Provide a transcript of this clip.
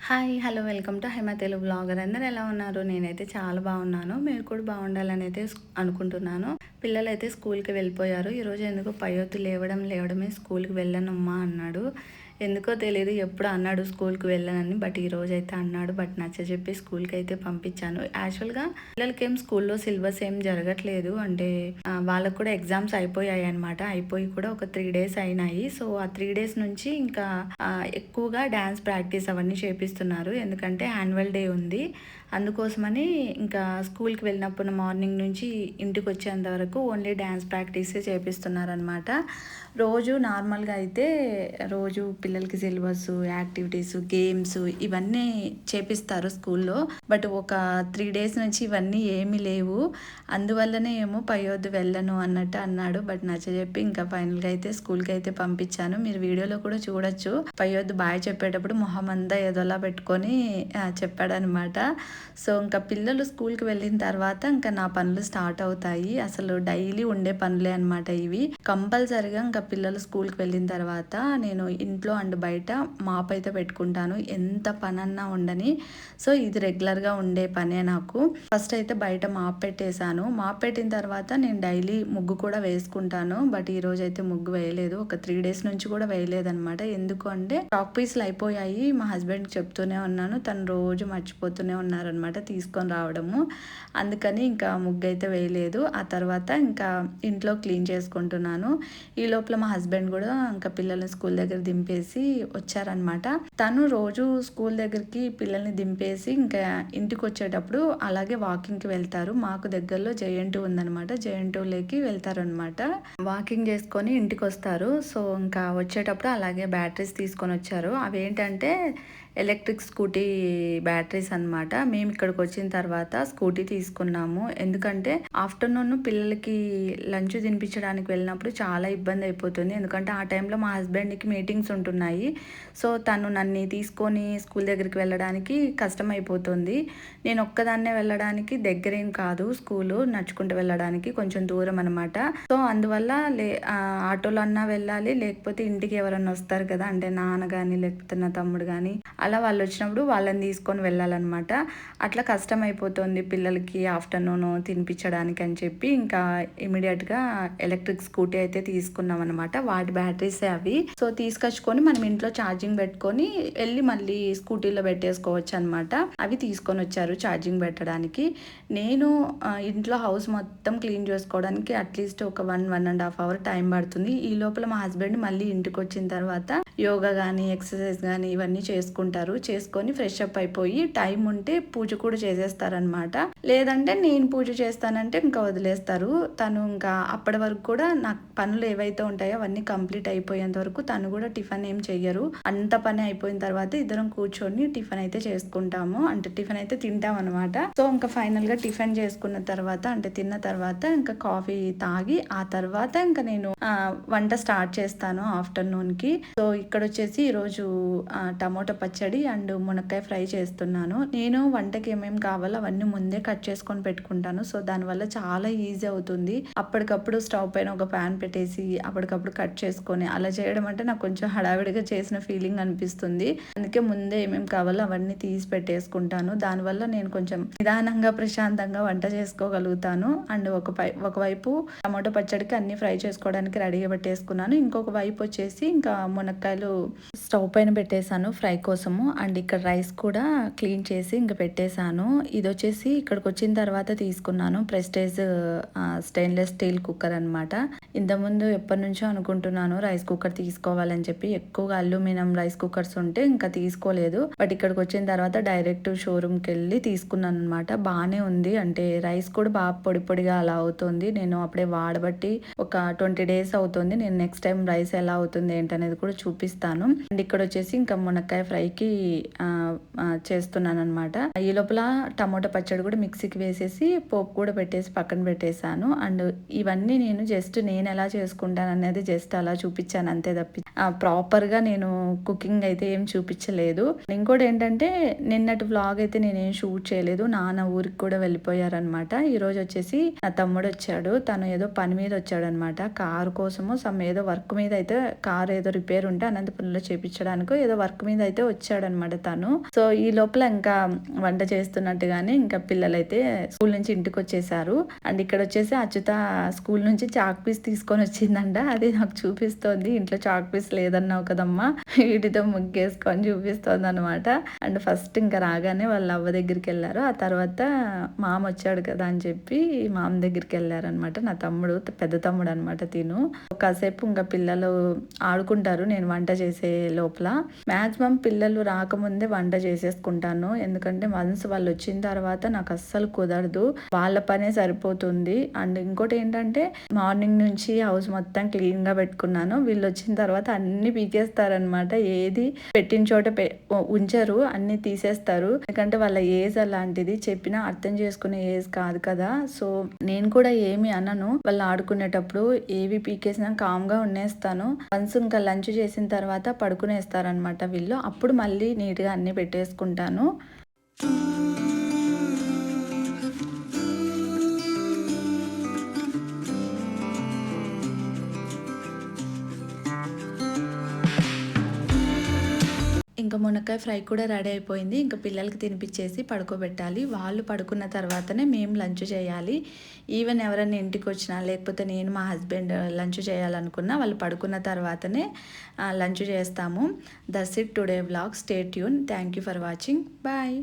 Hi! Hello! Welcome to Haima Telugu vlogger. అందరూ ఎలా ఉన్నారు? నేనైతే చాలా బాగున్నాను. మీరు కూడా బాగుండాలని అయితే అనుకుంటున్నాను. పిల్లలైతే స్కూల్‌కి వెళ్ళిపోయారు. ఈరోజు ఎందుకో పయ్యొద్దు లేవడమే స్కూల్‌కి వెళ్ళనమ్మా అన్నాడు. ఎందుకో తెలీదు ఎప్పుడు అన్నాడు స్కూల్‌కి వెళ్ళనని. బట్ ఈరోజైతే అన్నాడు. బట్ నచ్చజెప్పి స్కూల్‌కి అయితే పంపించాను. యాక్చువల్‌గా పిల్లలకేం స్కూల్‌లో సిలబస్ ఏం జరగట్లేదు. అంటే వాళ్ళకి కూడా ఎగ్జామ్స్ అయిపోయాయన్నమాట. అయిపోయి కూడా ఒక 3 డేస్ అయినాయి. సో, ఆ 3 డేస్ నుంచి ఇంకా ఎక్కువగా డ్యాన్స్ ప్రాక్టీస్ అవన్నీ చేపిస్తున్నారు. ఎందుకంటే యాన్యువల్ డే ఉంది. అందుకోసమని ఇంకా స్కూల్‌కి వెళ్ళినప్పుడు మార్నింగ్ నుంచి ఇంటికొచ్చేంత వరకు ఓన్లీ డ్యాన్స్ ప్రాక్టీసే చేపిస్తున్నారనమాట. రోజు నార్మల్‌గా అయితే రోజు పిల్లలకి సిలబస్సు, యాక్టివిటీసు, గేమ్స్ ఇవన్నీ చేపిస్తారు స్కూల్‌లో. బట్ ఒక 3 డేస్ నుంచి ఇవన్నీ ఏమీ లేవు. అందువల్లనే ఏమో పయ్యొద్దు వెళ్ళను అన్నట్టు అన్నాడు. బట్ నచ్చజెప్పి ఇంకా ఫైనల్‌గా అయితే స్కూల్‌కి అయితే పంపించాను. మీరు వీడియోలో కూడా చూడొచ్చు. పయ్యొద్దు బాయ్ చెప్పేటప్పుడు మొహం అంతా ఏదోలా పెట్టుకొని చెప్పాడనమాట. సో, ఇంకా పిల్లలు స్కూల్‌కి వెళ్ళిన తర్వాత ఇంకా నా పనులు స్టార్ట్ అవుతాయి. అసలు డైలీ ఉండే పనులే అనమాట ఇవి. కంపల్సరీగా ఇంకా పిల్లలు స్కూల్‌కి వెళ్ళిన తర్వాత నేను ఇంట్లో అండ్ బయట మాప్ అయితే పెట్టుకుంటాను. ఎంత పనన్నా ఉండని. సో, ఇది రెగ్యులర్‌గా ఉండే పనే నాకు. ఫస్ట్ అయితే బయట మాప్ పెట్టేశాను. మాప్ పెట్టిన తర్వాత నేను డైలీ ముగ్గు కూడా వేసుకుంటాను. బట్ ఈరోజైతే ముగ్గు వేయలేదు. ఒక 3 డేస్ నుంచి కూడా వేయలేదనమాట. ఎందుకు అంటే చాక్ పీసులు అయిపోయాయి. మా హస్బెండ్‌కి చెప్తూనే ఉన్నాను. తను రోజు మర్చిపోతూనే ఉన్నారనమాట తీసుకొని రావడము. అందుకని ఇంకా ముగ్గు అయితే వేయలేదు. ఆ తర్వాత ఇంకా ఇంట్లో క్లీన్ చేసుకుంటున్నాను. ఈ లోపల మా హస్బెండ్ కూడా ఇంకా పిల్లల్ని స్కూల్ దగ్గర దింపేసి వచ్చారనమాట. తను రోజు స్కూల్ దగ్గరికి పిల్లల్ని దింపేసి ఇంకా ఇంటికి వచ్చేటప్పుడు అలాగే వాకింగ్‌కి వెళ్తారు. మాకు దగ్గరలో జేఎన్2 ఉందనమాట. జేఎన్2లోకి వెళ్తారనమాట. వాకింగ్ చేసుకొని ఇంటికొస్తారు. సో, ఇంకా వచ్చేటప్పుడు అలాగే బ్యాటరీస్ తీసుకొని వచ్చారు. అవేంటంటే ఎలక్ట్రిక్ స్కూటీ బ్యాటరీస్ అనమాట. మేము ఇక్కడికి వచ్చిన తర్వాత స్కూటీ తీసుకున్నాము. ఎందుకంటే ఆఫ్టర్నూన్ పిల్లలకి లంచ్ తినిపించడానికి వెళ్ళినప్పుడు చాలా ఇబ్బంది అయిపోతుంది. ఎందుకంటే ఆ టైంలో మా హస్బెండ్‌కి మీటింగ్స్ ఉంటున్నాయి. సో, తను నన్ను తీసుకొని స్కూల్ దగ్గరికి వెళ్ళడానికి కష్టమైపోతుంది. నేను ఒక్కదాన్నే వెళ్ళడానికి దగ్గరేం కాదు స్కూలు. నడుచుకుంటూ వెళ్ళడానికి కొంచెం దూరం అనమాట. సో, అందువల్ల ఆటోలో అన్నా వెళ్ళాలి. లేకపోతే ఇంటికి ఎవరన్నా వస్తారు కదా! అంటే నాన్న గాని, లేకపోతే నా తమ్ముడు గాని అలా వాళ్ళు వచ్చినప్పుడు వాళ్ళని తీసుకొని వెళ్ళాలన్నమాట. అట్లా కష్టమైపోతుంది పిల్లలకి ఆఫ్టర్‌నూన్ తినిపించడానికి అని చెప్పి ఇంకా ఇమ్మీడియేట్‌గా ఎలక్ట్రిక్ స్కూటీ అయితే తీసుకున్నాం అనమాట. వాటి బ్యాటరీసే అవి. సో, తీసుకొచ్చుకొని మనం ఇంట్లో ఛార్జింగ్ పెట్టుకొని వెళ్ళి మళ్ళీ స్కూటీలో పెట్టేసుకోవచ్చు అనమాట. అవి తీసుకొని వచ్చారు ఛార్జింగ్ పెట్టడానికి. నేను ఇంట్లో హౌస్ మొత్తం క్లీన్ చేసుకోవడానికి అట్లీస్ట్ ఒక 1.5 అవర్ టైం పడుతుంది. ఈ లోపల మా హస్బెండ్ మళ్ళీ ఇంటికి వచ్చిన తర్వాత యోగా కానీ ఎక్సర్సైజ్ కానీ ఇవన్నీ చేసుకుంటారు. చేసుకొని ఫ్రెష్ అప్ అయిపోయి టైం ఉంటే పూజ కూడా చేసేస్తారనమాట. లేదంటే నేను పూజ చేస్తానంటే ఇంకా వదిలేస్తారు. తను ఇంకా అప్పటి వరకు కూడా నాకు పనులు ఏవైతే ఉంటాయో అవన్నీ కంప్లీట్ అయిపోయేంత వరకు తను కూడా టిఫిన్ ఏం చెయ్యరు. అంత పని అయిపోయిన తర్వాత ఇద్దరం కూర్చొని టిఫిన్ అయితే చేసుకుంటాము. అంటే టిఫిన్ అయితే తింటాం అనమాట. సో, ఇంకా ఫైనల్గా టిఫిన్ చేసుకున్న తర్వాత అంటే తిన్న తర్వాత ఇంకా కాఫీ తాగి ఆ తర్వాత ఇంకా నేను వంట స్టార్ట్ చేస్తాను ఆఫ్టర్నూన్‌కి. సో, ఇక్కడ వచ్చేసి ఈరోజు టమోటా పచ్చడి అండ్ మునక్కాయ ఫ్రై చేస్తున్నాను. నేను వంటకి ఏమేమి కావాలో అవన్నీ ముందే కట్ చేసుకొని పెట్టుకుంటాను. సో, దానివల్ల చాలా ఈజీ అవుతుంది. అప్పటికప్పుడు స్టవ్ పైన ఒక ప్యాన్ పెట్టేసి అప్పటికప్పుడు కట్ చేసుకొని అలా చేయడం అంటే నాకు కొంచెం హడావిడిగా చేసిన ఫీలింగ్ అనిపిస్తుంది. అందుకే ముందే ఏమేమి కావాలో అవన్నీ తీసి పెట్టేసుకుంటాను. దానివల్ల నేను కొంచెం నిదానంగా ప్రశాంతంగా వంట చేసుకోగలుగుతాను. అండ్ ఒకవైపు టమాటో పచ్చడికి అన్ని ఫ్రై చేసుకోవడానికి రెడీగా పెట్టేసుకున్నాను. ఇంకొక వైపు వచ్చేసి ఇంకా మునక్కాయలు స్టవ్ పైన పెట్టేశాను ఫ్రై కోసము. అండ్ ఇక్కడ రైస్ కూడా క్లీన్ చేసి ఇంక పెట్టేశాను. ఇది వచ్చేసి ఇక్కడికి వచ్చిన తర్వాత తీసుకున్నాను. ప్రెస్టేజ్ స్టెయిన్లెస్ స్టీల్ కుక్కర్ అనమాట. ఇంతకుముందు ఎప్పటి నుంచో అనుకుంటున్నాను రైస్ కుక్కర్ తీసుకోవాలని చెప్పి. ఎక్కువగా అల్యూమినియం రైస్ కుక్కర్స్ ఉంటే ఇంకా తీసుకోలేదు. బట్ ఇక్కడికి వచ్చిన తర్వాత డైరెక్ట్ షోరూమ్కి వెళ్ళి తీసుకున్నాను అనమాట. బాగానే ఉంది. అంటే రైస్ కూడా బాగా పొడి పొడిగా అలా అవుతుంది. నేను అప్పుడే వాడబట్టి ఒక 20 డేస్ అవుతుంది. నేను నెక్స్ట్ టైం రైస్ ఎలా అవుతుంది ఏంటనేది కూడా చూపిస్తాను. అండ్ ఇక్కడ వచ్చేసి ఇంకా మునక్కాయ ఫ్రైకి చేస్తున్నాను అనమాట. ఈ లోపల టమాటో పచ్చడి కూడా మిక్సీకి వేసేసి పోపు కూడా పెట్టేసి పక్కన పెట్టేశాను. అండ్ ఇవన్నీ నేను జస్ట్ నేను ఎలా చేసుకుంటాను అనేది జస్ట్ అలా చూపించాను అంతే తప్పి ప్రాపర్గా నేను కుకింగ్ అయితే ఏం చూపించలేదు. ఇంకోటి ఏంటంటే నిన్నటి వ్లాగ్ అయితే నేనేం షూట్ చేయలేదు. నాన్న ఊరికి కూడా వెళ్ళిపోయారనమాట. ఈరోజు వచ్చేసి నా తమ్ముడు వచ్చాడు. తను ఏదో పని మీద వచ్చాడనమాట. కారు కోసము ఏదో వర్క్ మీద అయితే కారు ఏదో రిపేర్ ఉంటే అనంతపురంలో చేపించడానికో ఏదో వర్క్ మీద అయితే వచ్చాడనమాట తను. సో ఈ లోపల ఇంకా వంట చేస్తున్నట్టుగానే ఇంకా పిల్లలైతే స్కూల్ నుంచి ఇంటికి వచ్చేసారు. అండ్ ఇక్కడ వచ్చేసి అచ్యుత స్కూల్ నుంచి చాక్ పీస్ తీసుకొని వచ్చిందంట. అది నాకు చూపిస్తోంది, ఇంట్లో చాక్ పీస్ లేదన్నావు కదమ్మా, వీటితో ముగ్గేసుకొని చూపిస్తోంది అనమాట. అండ్ ఫస్ట్ ఇంకా రాగానే వాళ్ళ అవ్వ దగ్గరికి వెళ్ళారు. ఆ తర్వాత మామ వచ్చాడు కదా అని చెప్పి మామ దగ్గరికి వెళ్ళారనమాట. నా తమ్ముడు, పెద్ద తమ్ముడు అనమాట తిను. కాసేపు ఇంకా పిల్లలు ఆడుకుంటారు నేను వంట చేసే లోపల. మ్యాక్సిమం పిల్లలు రాకముందే వంట చేసేసుకుంటాను, ఎందుకంటే వన్స్ వాళ్ళు వచ్చిన తర్వాత నాకు అస్సలు కుదరదు, వాళ్ళ పనే సరిపోతుంది. అండ్ ఇంకోటి ఏంటంటే మార్నింగ్ నుంచి హౌస్ మొత్తం క్లీన్ గా పెట్టుకున్నాను, వీళ్ళు వచ్చిన తర్వాత అన్ని పీకేస్తారనమాట. ఏది పెట్టిన చోట ఉంచరు, అన్ని తీసేస్తారు. ఎందుకంటే వాళ్ళ ఏజ్ అలాంటిది, చెప్పినా అర్థం చేసుకునే ఏజ్ కాదు కదా. సో నేను కూడా ఏమి అనను, వాళ్ళు ఆడుకునేటప్పుడు ఏవి పీకేసినా కామ్ గా ఉండేస్తాను. వన్స్ ఇంకా లంచ్ చేసిన తర్వాత పడుకునేస్తారనమాట వీళ్ళు, అప్పుడు మళ్ళీ నీట్ గా అన్ని పెట్టేసుకుంటాను. ఇంకా మునక్కాయ ఫ్రై కూడా రెడీ అయిపోయింది. ఇంకా పిల్లలకి తినిపించేసి పడుకోబెట్టాలి. వాళ్ళు పడుకున్న తర్వాతనే మేము లంచ్ చేయాలి. ఈవెన్ ఎవరైనా ఇంటికి వచ్చినా, లేకపోతే నేను మా హస్బెండ్ లంచ్ చేయాలనుకున్నా, వాళ్ళు పడుకున్న తర్వాతనే లంచ్ చేస్తాము. That's it today vlog. Stay tune. Thank you for watching. Bye.